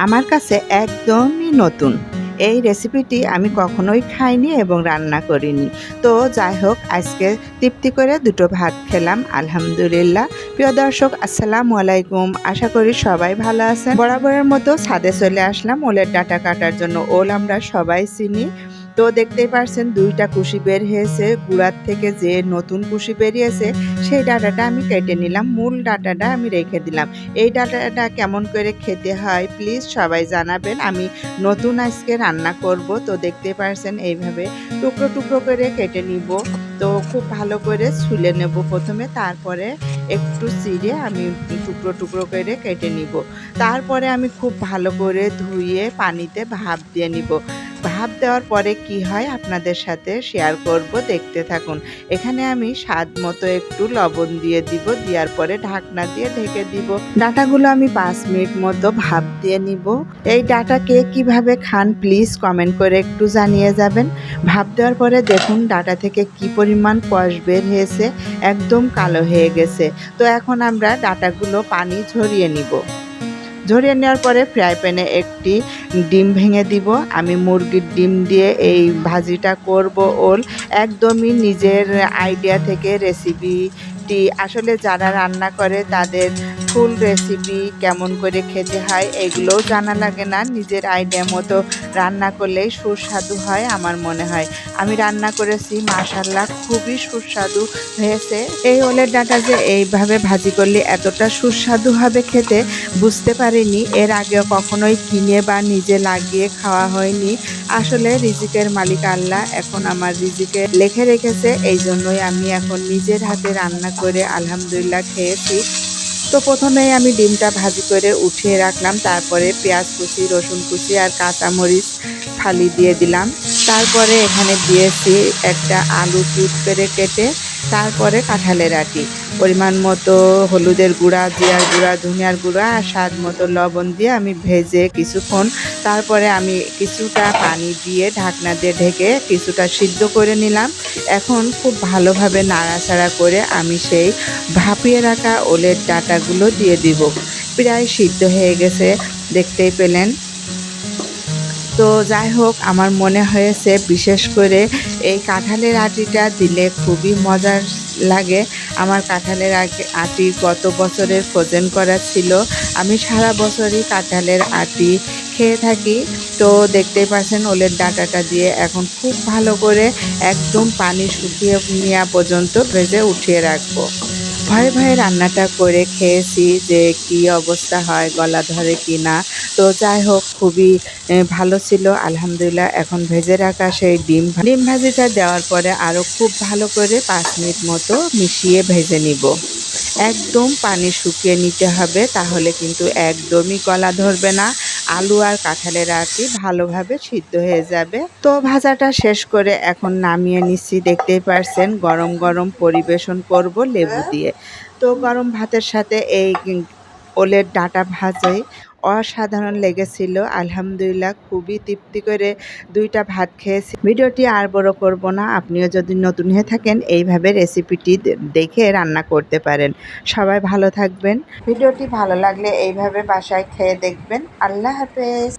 আমার কাছে একদমই নতুন। এই রেসিপিটি আমি কখনোই খাইনি এবং রান্না করিনি। তো যাই হোক, আজকে তৃপ্তি করে দুটো ভাত খেলাম, আলহামদুলিল্লাহ। প্রিয় দর্শক, আসসালামু আলাইকুম। আশা করি সবাই ভালো আছেন। বরাবরের মতো ছাদে চলে আসলাম ওলের ডাঁটা কাটার জন্য। ওল আমরা সবাই চিনি। তো দেখতেই পারছেন দুইটা কুশি বের হয়েছে, গুড়ার থেকে যে নতুন কুশি বেরিয়েছে সেই ডাঁটাটা আমি কেটে নিলাম, মূল ডাঁটাটা আমি রেখে দিলাম। এই ডাঁটাটা কেমন করে খেতে হয় প্লিজ সবাই জানাবেন। আমি নতুন আজকে রান্না করব। তো দেখতে পারছেন এইভাবে টুকরো টুকরো করে কেটে নিব। তো খুব ভালো করে ছুলে নেব প্রথমে, তারপরে একটু চিড়ে আমি টুকরো টুকরো করে কেটে নিব। তারপরে আমি খুব ভালো করে ধুয়ে পানিতে ভাপ দিয়ে নিব। ভাপ দেওয়ার পরে কি হয় আপনাদের সাথে শেয়ার করব, দেখতে থাকুন। এখানে আমি স্বাদ মতো একটু লবণ দিয়ে দিব, দেওয়ার পরে ঢাকনা দিয়ে ঢেকে দিব। ডাঁটাগুলো আমি 5 মিনিট মতো ভাপ দিয়ে নিব। এই ডাঁটা কে কিভাবে খান প্লিজ কমেন্ট করে একটু জানিয়ে যাবেন। ভাপ দেওয়ার পরে দেখুন ডাঁটা থেকে কি পরিমাণ কষ বের হয়েছে, একদম কালো হয়ে গেছে। তো এখন আমরা ডাঁটাগুলো পানি ঝরিয়ে নিব। ঝরিয়ে নেওয়ার পরে ফ্রাই প্যানে একটি ডিম ভেঙে দিব। আমি মুরগির ডিম দিয়ে এই ভাজিটা করব ওল। একদমই নিজের আইডিয়া থেকে রেসিপিটি, আসলে যারা রান্না করে তাদের ফুল রেসিপি কেমন করে খেতে হয় এগুলোও জানা লাগে না, নিজের আইডিয়া মতো রান্না করলেই সুস্বাদু হয় আমার মনে হয়। আমি রান্না করেছি, মাশাআল্লাহ খুবই সুস্বাদু হয়েছে। এই ওলের ডাঁটা যে এইভাবে ভাজি করলে এতটা সুস্বাদু হবে খেতে বুঝতে পারিনি। এর আগেও কখনোই কিনে বা নিজে লাগিয়ে খাওয়া হয়নি। আসলে রিজিকের মালিক আল্লাহ, এখন আমার রিজিকে লিখে রেখেছে, এই জন্যই আমি এখন নিজের হাতে রান্না করে আলহামদুলিল্লাহ খেয়েছি। তো প্রথমেই আমি ডিমটা ভাজি করে উঠিয়ে রাখলাম, তারপরে পেঁয়াজ কুচি, রসুন কুচি আর কাঁচামরিচ ফালি দিয়ে দিলাম। তারপরে এখানে দিয়েছি একটা আলু কিউব করে কেটে, তারপরে কাঁঠালের আটি, পরিমাণ মতো হলুদের গুঁড়া, জিরার গুঁড়া, ধনিয়ার গুঁড়া আর স্বাদ মতো লবণ দিয়ে আমি ভেজে কিছুক্ষণ, তারপরে আমি কিছুটা পানি দিয়ে ঢাকনা দিয়ে ঢেকে কিছুটা সিদ্ধ করে নিলাম। এখন খুব ভালোভাবে নাড়াচাড়া করে আমি সেই ভাপিয়ে রাখা ওলের ডাঁটাগুলো দিয়ে দিব। প্রায় সিদ্ধ হয়ে গেছে, দেখতেই পেলেন। তো যাই হোক, আমার মনে হয়েছে বিশেষ করে এই কাঁঠালের আটিটা দিলে খুবই মজার লাগে। আমার কাঁঠালের আটি গত বছরের ফ্রোজেন করা ছিল। আমি সারা বছরই কাঁঠালের আটি খেয়ে থাকি। তো দেখতেই পাচ্ছেন ওলের ডাঁটাটা দিয়ে এখন খুব ভালো করে একদম পানি শুকিয়ে নেওয়া পর্যন্ত ভেজে উঠিয়ে রাখবো। ভয়ে ভয়ে রান্নাটা করে খেয়েছি যে কি অবস্থা হয়, গলা ধরে কি না। তো যাই হোক, খুবই ভালো ছিল আলহামদুলিল্লাহ। এখন ভেজে রাখা সেই ডিম ভাজিটা দেওয়ার পরে আরও খুব ভালো করে 5 মিনিট মতো মিশিয়ে ভেজে নিব। একদম পানি শুকিয়ে নিতে হবে, তাহলে কিন্তু একদমই গলা ধরবে না। আলু আর কাঁঠালের আটি ভালোভাবে সিদ্ধ হয়ে যাবে। তো ভাজাটা শেষ করে এখন নামিয়ে নিচ্ছি, দেখতেই পারছেন। গরম গরম পরিবেশন করব লেবু দিয়ে। তো গরম ভাতের সাথে এই ওলের ডাঁটা ভাজাই অসাধারণ লেগেছিল আলহামদুলিল্লাহ। খুবই তৃপ্তি করে দুইটা ভাত খেয়েছি। ভিডিওটি আর বড় করব না, আপনিও যদি নতুন হয়ে থাকেন এইভাবে রেসিপিটি দেখে রান্না করতে পারেন। সবাই ভালো থাকবেন। ভিডিওটি ভালো লাগলে এইভাবে বাসায় খেয়ে দেখবেন। আল্লাহ হাফেজ।